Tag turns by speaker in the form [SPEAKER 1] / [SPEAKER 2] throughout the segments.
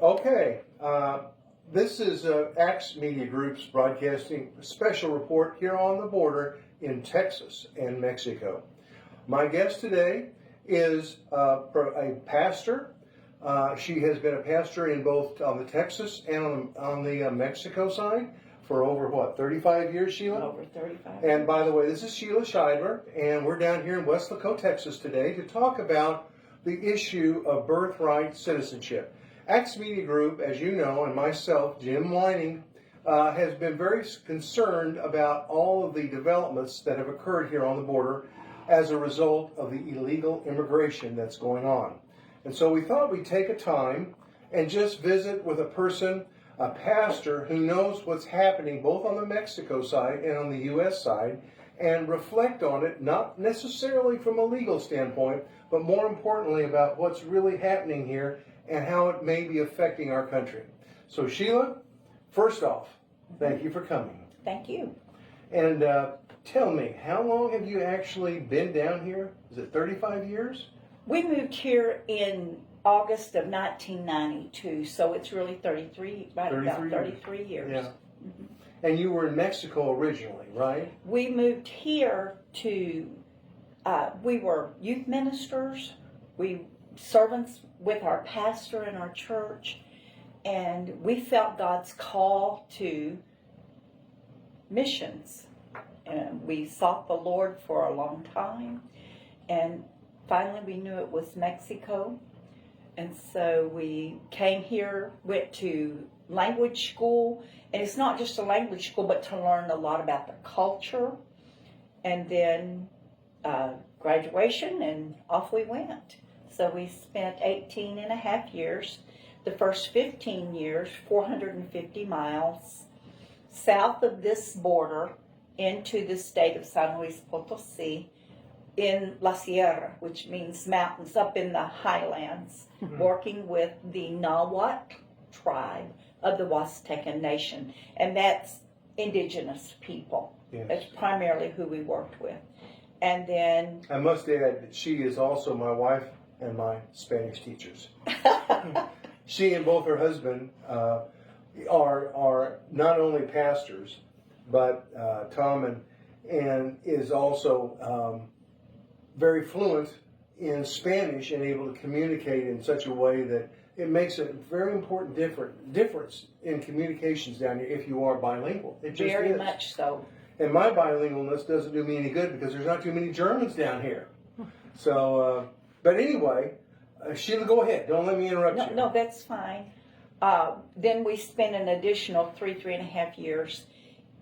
[SPEAKER 1] Okay, this is Axe Media Group's broadcasting a special report here on the border in Texas and Mexico. My guest today is a pastor. She has been a pastor in both on the Texas and on the Mexico side for over, 35 years, Sheila?
[SPEAKER 2] Over 35
[SPEAKER 1] And by the way, this is Sheila Shidler, and we're down here in Weslaco, Texas today to talk about the issue of birthright citizenship. Axe Media Group, as you know, and myself, Jim Whining, has been very concerned about all of the developments that have occurred here on the border as a result of the illegal immigration that's going on. And so we thought we'd take a time and just visit with a person, a pastor who knows what's happening both on the Mexico side and on the U.S. side, and reflect on it, not necessarily from a legal standpoint, but more importantly about what's really happening here and how it may be affecting our country. So Sheila, first off, thank you for coming.
[SPEAKER 2] Thank you.
[SPEAKER 1] And tell me, how long have you actually been down here? Is it 35 years?
[SPEAKER 2] We moved here in August of 1992, so it's really 33 years.
[SPEAKER 1] Yeah. Mm-hmm. And you were in Mexico originally, right?
[SPEAKER 2] We moved here to, we were youth ministers, we servants with our pastor in our church, and we felt God's call to missions. And we sought the Lord for a long time, and finally we knew it was Mexico. And so we came here, went to language school, and it's not just a language school, but to learn a lot about the culture, and then graduation, and off we went. So we spent 18 and a half years, the first 15 years, 450 miles south of this border into the state of San Luis Potosí, in La Sierra, which means mountains, up in the highlands, working with the Nahuatl tribe of the Huastecan Nation. And that's indigenous people.
[SPEAKER 1] Yes.
[SPEAKER 2] That's primarily who we worked with. And then...
[SPEAKER 1] I must add that she is also my wife and my Spanish teachers. She and both her husband are not only pastors, but Tom and is also... very fluent in Spanish and able to communicate in such a way that it makes a very important difference in communications down here if you are bilingual. It just
[SPEAKER 2] very
[SPEAKER 1] is.
[SPEAKER 2] much so.
[SPEAKER 1] And my bilingualness doesn't do me any good because there's not too many Germans down here. So, but anyway, Sheila, go ahead. Don't let me interrupt you.
[SPEAKER 2] No, that's fine. Then we spent an additional three and a half years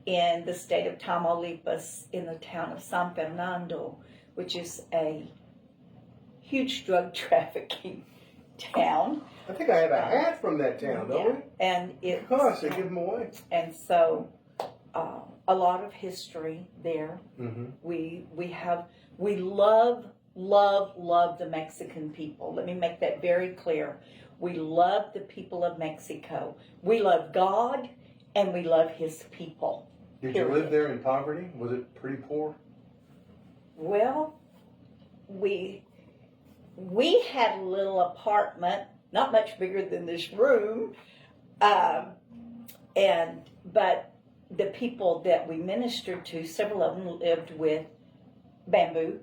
[SPEAKER 2] in the state of Tamaulipas, in the town of San Fernando, which is a huge drug trafficking town.
[SPEAKER 1] I think I have a hat from that town, don't we?
[SPEAKER 2] And
[SPEAKER 1] Of course, they give them away.
[SPEAKER 2] And so, a lot of history there.
[SPEAKER 1] Mm-hmm.
[SPEAKER 2] We love the Mexican people. Let me make that very clear. We love the people of Mexico. We love God, and we love His people.
[SPEAKER 1] Did you live there in poverty? Was it pretty poor?
[SPEAKER 2] Well, we had a little apartment, not much bigger than this room, but the people that we ministered to, several of them lived with bamboo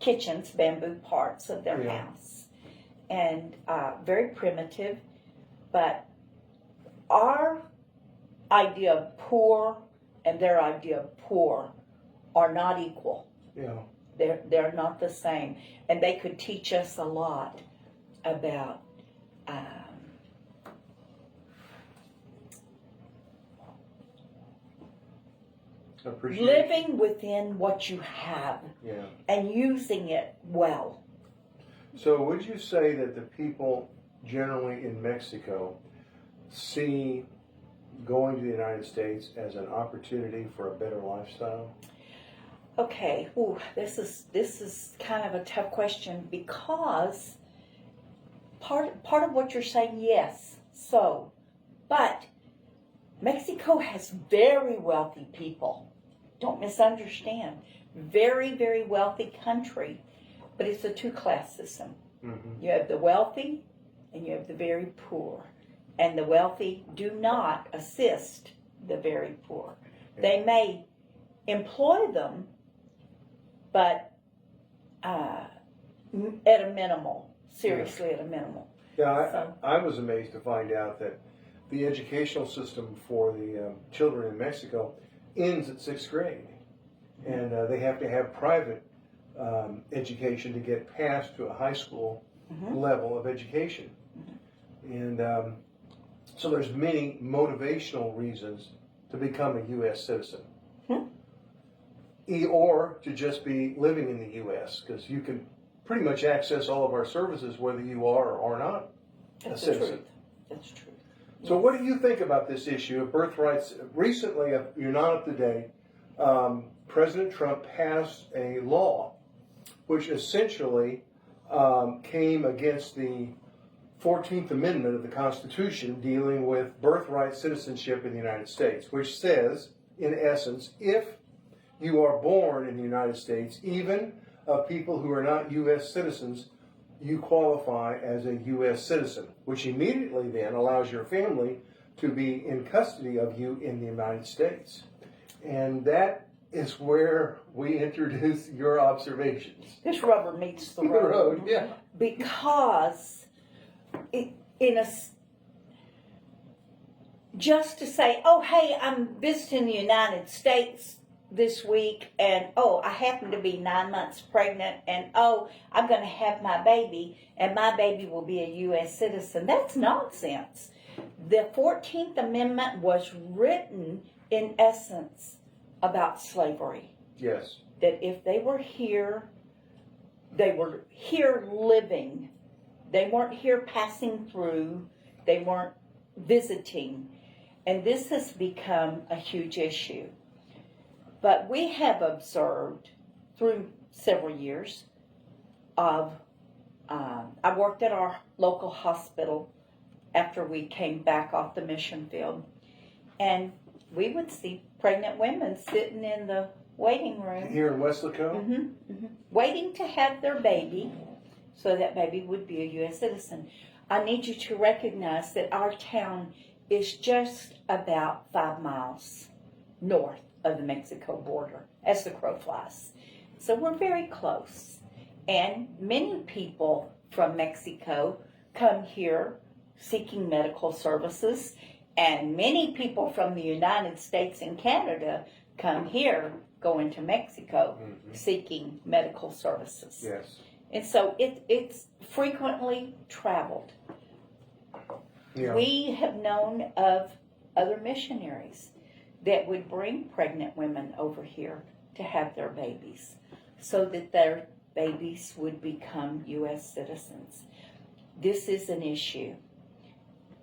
[SPEAKER 2] kitchens, bamboo parts of their house, and very primitive. But our idea of poor and their idea of poor are not equal.
[SPEAKER 1] Yeah.
[SPEAKER 2] They're not the same. And they could teach us a lot about living within what you have, and using it well.
[SPEAKER 1] So would you say that the people generally in Mexico see going to the United States as an opportunity for a better lifestyle?
[SPEAKER 2] Okay, this is kind of a tough question, because part of what you're saying, yes, so, but Mexico has very wealthy people. Don't misunderstand. Very, very wealthy country, but it's a two-class system. Mm-hmm. You have the wealthy and you have the very poor. and the wealthy do not assist the very poor. They may employ them, but at a minimal, seriously at a minimal.
[SPEAKER 1] Yeah, I was amazed to find out that the educational system for the children in Mexico ends at 6th grade. And they have to have private education to get past to a high school level of education. And so there's many motivational reasons to become a U.S. citizen. Or to just be living in the U.S., because you can pretty much access all of our services whether you are or are not a citizen.
[SPEAKER 2] That's true.
[SPEAKER 1] So what do you think about this issue of birthrights? Recently, you're not up to date, President Trump passed a law which essentially came against the 14th Amendment of the Constitution dealing with birthright citizenship in the United States, which says, in essence, if you are born in the United States, even of people who are not U.S. citizens, you qualify as a U.S. citizen, which immediately then allows your family to be in custody of you in the United States. And that is where we introduce your observations.
[SPEAKER 2] This rubber meets the
[SPEAKER 1] The
[SPEAKER 2] road.
[SPEAKER 1] road, yeah.
[SPEAKER 2] Because just to say, oh, hey, I'm visiting the United States this week, and oh, I happen to be 9 months pregnant, and oh, I'm going to have my baby, and my baby will be a U.S. citizen. That's nonsense. The 14th Amendment was written, in essence, about slavery.
[SPEAKER 1] Yes.
[SPEAKER 2] That if they were here living. They weren't here passing through. They weren't visiting. And this has become a huge issue. But we have observed through several years I worked at our local hospital after we came back off the mission field. And we would see pregnant women sitting in the waiting room.
[SPEAKER 1] Here in Weslaco?
[SPEAKER 2] Waiting to have their baby so that baby would be a U.S. citizen. I need you to recognize that our town is just about 5 miles north of the Mexico border as the crow flies. So we're very close. And many people from Mexico come here seeking medical services, and many people from the United States and Canada come here going to Mexico seeking medical services.
[SPEAKER 1] Yes.
[SPEAKER 2] And so it's frequently traveled.
[SPEAKER 1] Yeah.
[SPEAKER 2] We have known of other missionaries that would bring pregnant women over here to have their babies so that their babies would become U.S. citizens. This is an issue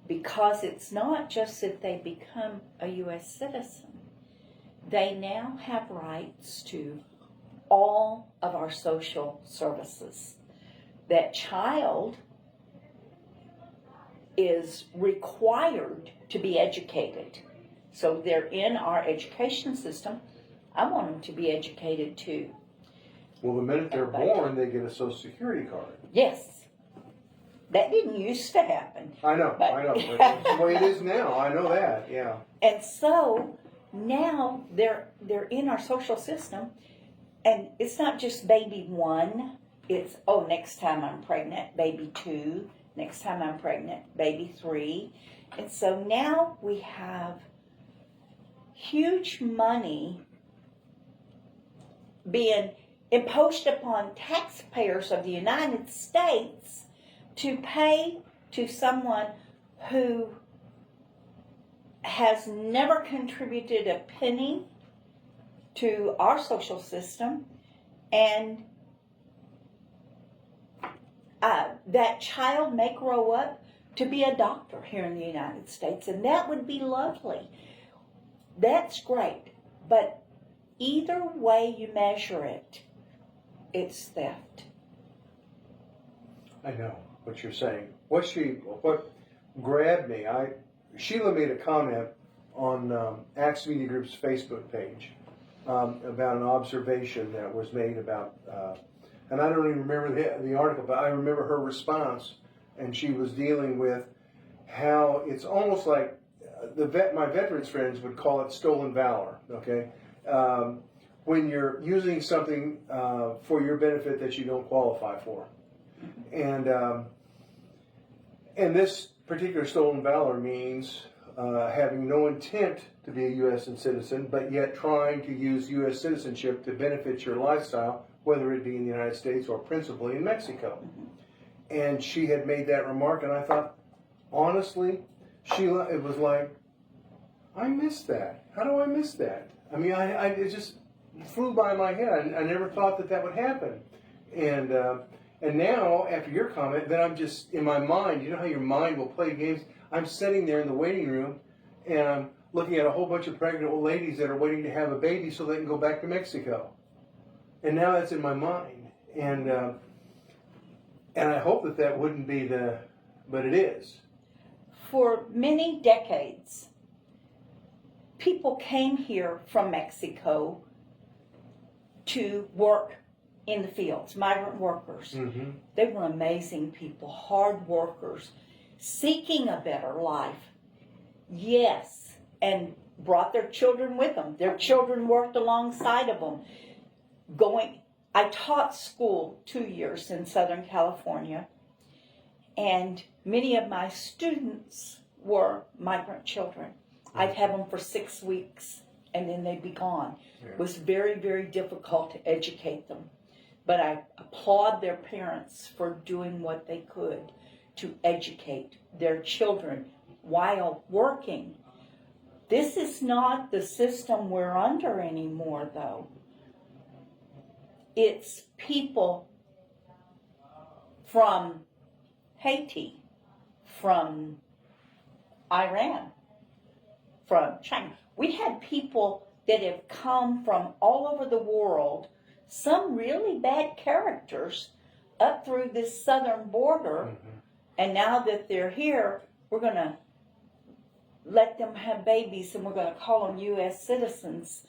[SPEAKER 2] because it's not just that they become a U.S. citizen. They now have rights to all of our social services. That child is required to be educated. So they're in our education system. I want them to be educated too.
[SPEAKER 1] Well, the minute they're born, they get a Social Security card.
[SPEAKER 2] Yes. That didn't used to happen.
[SPEAKER 1] I know. But it's the way it is now. I know that, yeah.
[SPEAKER 2] And so now they're in our social system, and it's not just baby 1. It's, oh, next time I'm pregnant, baby 2. Next time I'm pregnant, baby 3. And so now we have huge money being imposed upon taxpayers of the United States to pay to someone who has never contributed a penny to our social system, and that child may grow up to be a doctor here in the United States, and that would be lovely. That's great, but either way you measure it, it's theft.
[SPEAKER 1] I know what you're saying. What grabbed me, Sheila made a comment on Acts Media Group's Facebook page about an observation that was made about, and I don't even remember the article, but I remember her response, and she was dealing with how it's almost like my veterans friends would call it stolen valor. Okay, when you're using something for your benefit that you don't qualify for, and this particular stolen valor means having no intent to be a U.S. citizen, but yet trying to use U.S. citizenship to benefit your lifestyle, whether it be in the United States or principally in Mexico. And she had made that remark, and I thought, honestly, Sheila, it was like, I missed that. How do I miss that? I mean, it just flew by my head. I never thought that would happen. And now, after your comment, then I'm just, in my mind, you know how your mind will play games? I'm sitting there in the waiting room, and I'm looking at a whole bunch of pregnant old ladies that are waiting to have a baby so they can go back to Mexico. And now that's in my mind. And I hope that wouldn't be but it is.
[SPEAKER 2] For many decades, people came here from Mexico to work in the fields, migrant workers.
[SPEAKER 1] Mm-hmm.
[SPEAKER 2] They were amazing people, hard workers, seeking a better life. Yes, and brought their children with them. Their children worked alongside of them. I taught school 2 years in Southern California, and many of my students were migrant children. I'd have them for 6 weeks, and then they'd be gone.
[SPEAKER 1] Yeah.
[SPEAKER 2] It was very, very difficult to educate them. But I applaud their parents for doing what they could to educate their children while working. This is not the system we're under anymore, though. It's people from Haiti, from Iran, from China. We had people that have come from all over the world, some really bad characters, up through this southern border.
[SPEAKER 1] Mm-hmm.
[SPEAKER 2] And now that they're here, we're going to let them have babies, and we're going to call them U.S. citizens.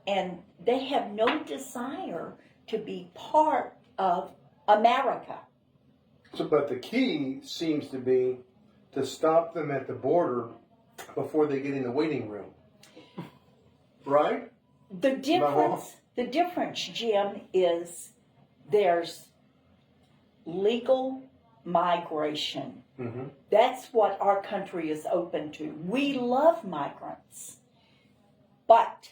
[SPEAKER 2] And they have no desire to be part of America.
[SPEAKER 1] So, but the key seems to be to stop them at the border before they get in the waiting room. Right?
[SPEAKER 2] The difference, Jim, is there's legal migration.
[SPEAKER 1] Mm-hmm.
[SPEAKER 2] That's what our country is open to. We love migrants. But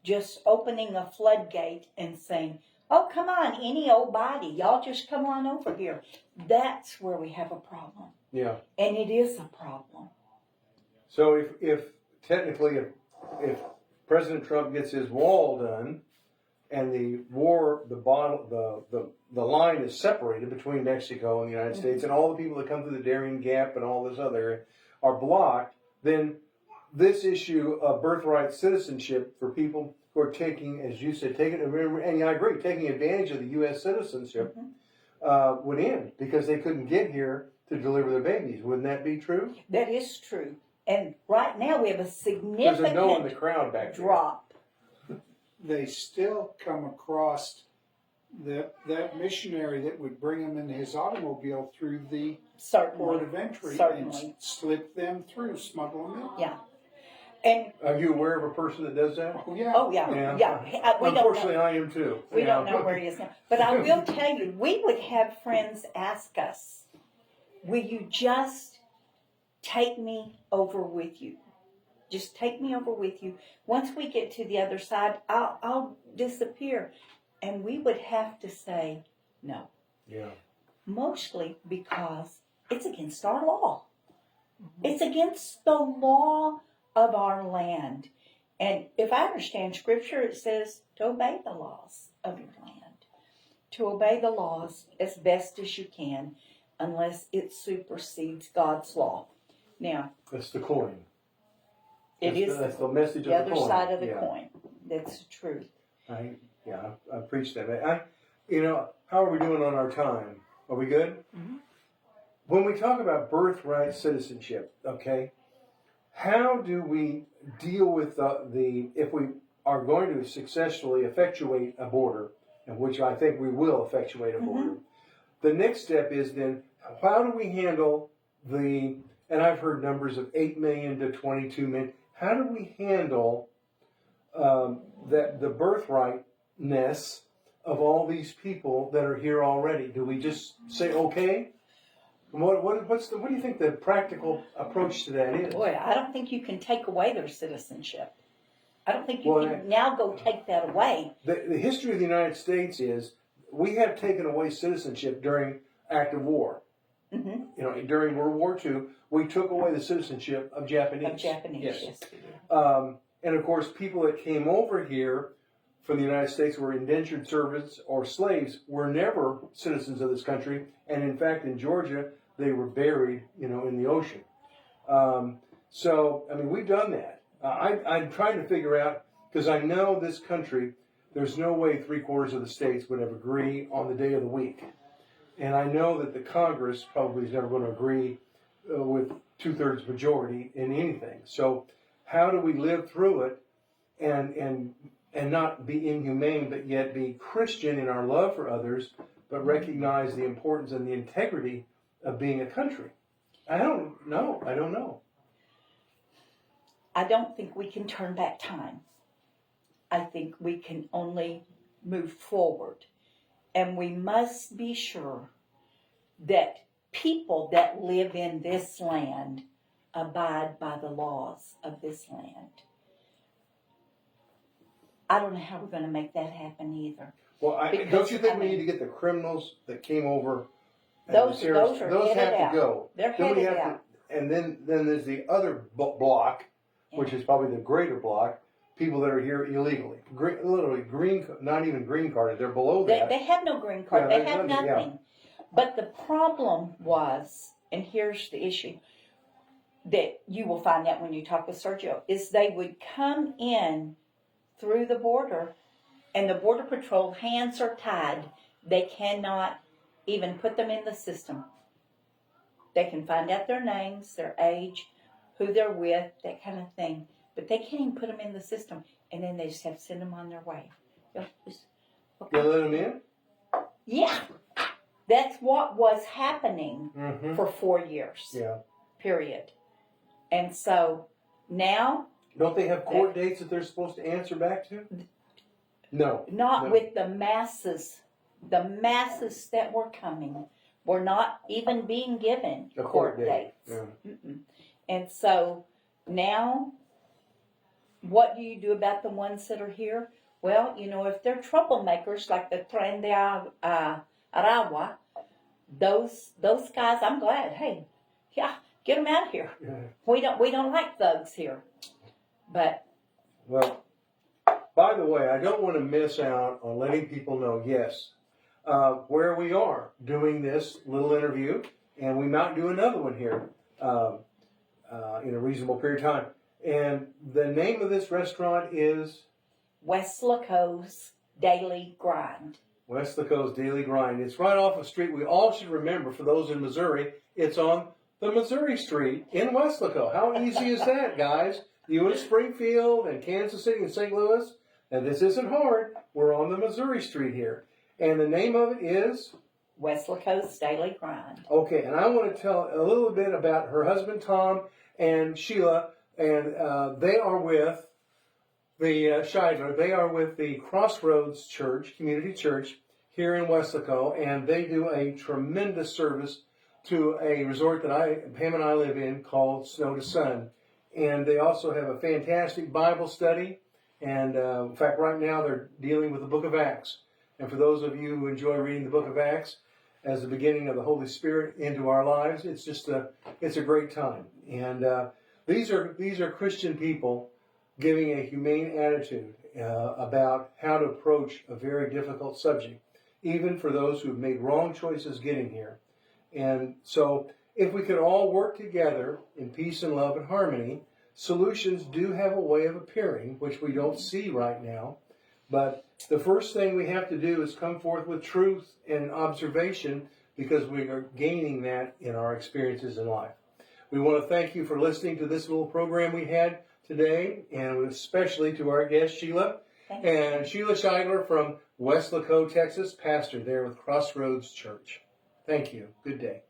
[SPEAKER 2] just opening a floodgate and saying, oh, come on, any old body, y'all just come on over here. That's where we have a problem.
[SPEAKER 1] Yeah.
[SPEAKER 2] And it is a problem.
[SPEAKER 1] So if technically President Trump gets his wall done and the line is separated between Mexico and the United States, and all the people that come through the Darien Gap and all this other are blocked, then this issue of birthright citizenship for people who are taking, as you said, and I agree, taking advantage of the U.S. citizenship would end because they couldn't get here to deliver their babies. Wouldn't that be true?
[SPEAKER 2] That is true. And right now we have a significant
[SPEAKER 1] There's a no in the crowd back there.
[SPEAKER 2] drop.
[SPEAKER 3] They still come across that missionary that would bring them in his automobile through the port of entry and slip them through, smuggle them in.
[SPEAKER 2] Yeah. And
[SPEAKER 1] Are you aware of a person that does that?
[SPEAKER 3] Oh, yeah.
[SPEAKER 2] oh yeah.
[SPEAKER 1] Unfortunately, I am too.
[SPEAKER 2] We don't know where he is now. But I will tell you, we would have friends ask us, will you just take me over with you? Just take me over with you. Once we get to the other side, I'll disappear. And we would have to say no.
[SPEAKER 1] Yeah.
[SPEAKER 2] Mostly because it's against our law. Mm-hmm. It's against the law of our land. And if I understand Scripture, it says to obey the laws of your land. To obey the laws as best as you can, unless it supersedes God's law. Now,
[SPEAKER 1] That's the coin.
[SPEAKER 2] That's
[SPEAKER 1] the message
[SPEAKER 2] the
[SPEAKER 1] of the
[SPEAKER 2] other
[SPEAKER 1] coin.
[SPEAKER 2] side of the coin. That's the truth.
[SPEAKER 1] I preach that. How are we doing on our time? Are we good?
[SPEAKER 2] Mm-hmm.
[SPEAKER 1] When we talk about birthright citizenship, okay, how do we deal with if we are going to successfully effectuate a border, and which I think we will effectuate a border, the next step is then, how do we handle and I've heard numbers of 8 million to 22 million. How do we handle that the birthrightness of all these people that are here already? Do we just say okay? What do you think the practical approach to that is?
[SPEAKER 2] Boy, I don't think you can take away their citizenship. I don't think you can now go take that away.
[SPEAKER 1] The history of the United States is we have taken away citizenship during active war.
[SPEAKER 2] Mm-hmm.
[SPEAKER 1] You know, during World War II, we took away the citizenship of Japanese.
[SPEAKER 2] Of Japanese, yes.
[SPEAKER 1] And of course, people that came over here from the United States were indentured servants or slaves were never citizens of this country. And in fact, in Georgia, they were buried, you know, in the ocean. So, I mean, we've done that. I'm trying to figure out, because I know this country, there's no way 3/4 of the states would have agree on the day of the week. And I know that the Congress probably is never going to agree with 2/3 majority in anything. So how do we live through it and not be inhumane, but yet be Christian in our love for others, but recognize the importance and the integrity of being a country? I don't know.
[SPEAKER 2] I don't think we can turn back time. I think we can only move forward. And we must be sure that people that live in this land abide by the laws of this land. I don't know how we're going to make that happen either.
[SPEAKER 1] Well, don't you think we need to get the criminals that came over?
[SPEAKER 2] Those are
[SPEAKER 1] those have
[SPEAKER 2] headed
[SPEAKER 1] to go.
[SPEAKER 2] out. They're headed out.
[SPEAKER 1] And then there's the other block, which is probably the greater block, people that are here illegally. Literally not even green carded. They're below that.
[SPEAKER 2] They have no green card.
[SPEAKER 1] Yeah,
[SPEAKER 2] they have nothing.
[SPEAKER 1] Yeah.
[SPEAKER 2] But the problem was, and here's the issue, that you will find out when you talk with Sergio, is they would come in through the border, and the Border Patrol hands are tied. They cannot even put them in the system. They can find out their names, their age, who they're with, that kind of thing. But they can't even put them in the system. And then they just have to send them on their way.
[SPEAKER 1] You let them in?
[SPEAKER 2] Yeah. That's what was happening for 4 years.
[SPEAKER 1] Yeah.
[SPEAKER 2] Period. And so now...
[SPEAKER 1] Don't they have court dates that they're supposed to answer back to? No.
[SPEAKER 2] Not with the masses. The masses that were coming were not even being given
[SPEAKER 1] a
[SPEAKER 2] court dates.
[SPEAKER 1] Yeah.
[SPEAKER 2] And so now, what do you do about the ones that are here? Well, you know, if they're troublemakers like the Tren de Aragua, those guys, I'm glad. Hey, yeah, get them out of here. Yeah. We don't like thugs here. But
[SPEAKER 1] well, by the way, I don't want to miss out on letting people know, yes, where we are doing this little interview, and we might do another one here in a reasonable period of time. And the name of this restaurant is
[SPEAKER 2] Weslaco's Daily Grind.
[SPEAKER 1] Weslaco's Daily Grind. It's right off a street we all should remember. For those in Missouri, it's on the Missouri Street in Weslaco. How easy is that, guys? You in Springfield and Kansas City and St. Louis, and this isn't hard. We're on the Missouri Street here. And the name of it is?
[SPEAKER 2] Weslaco's Daily Grind.
[SPEAKER 1] Okay, and I want to tell a little bit about her husband, Tom, and Sheila, and they are with the Shidler. They are with the Crossroads Church, Community Church, here in Weslaco, and they do a tremendous service to a resort that Pam and I live in called Snow to Sun. And they also have a fantastic Bible study. And in fact, right now they're dealing with the book of Acts. And for those of you who enjoy reading the book of Acts as the beginning of the Holy Spirit into our lives, it's just it's a great time. And these are Christian people giving a humane attitude about how to approach a very difficult subject, even for those who have made wrong choices getting here. And so if we could all work together in peace and love and harmony, solutions do have a way of appearing, which we don't see right now. But the first thing we have to do is come forth with truth and observation, because we are gaining that in our experiences in life. We want to thank you for listening to this little program we had today, and especially to our guest, Sheila. And Sheila Shidler from Weslaco, Texas, pastor there with Crossroads Church. Thank you. Good day.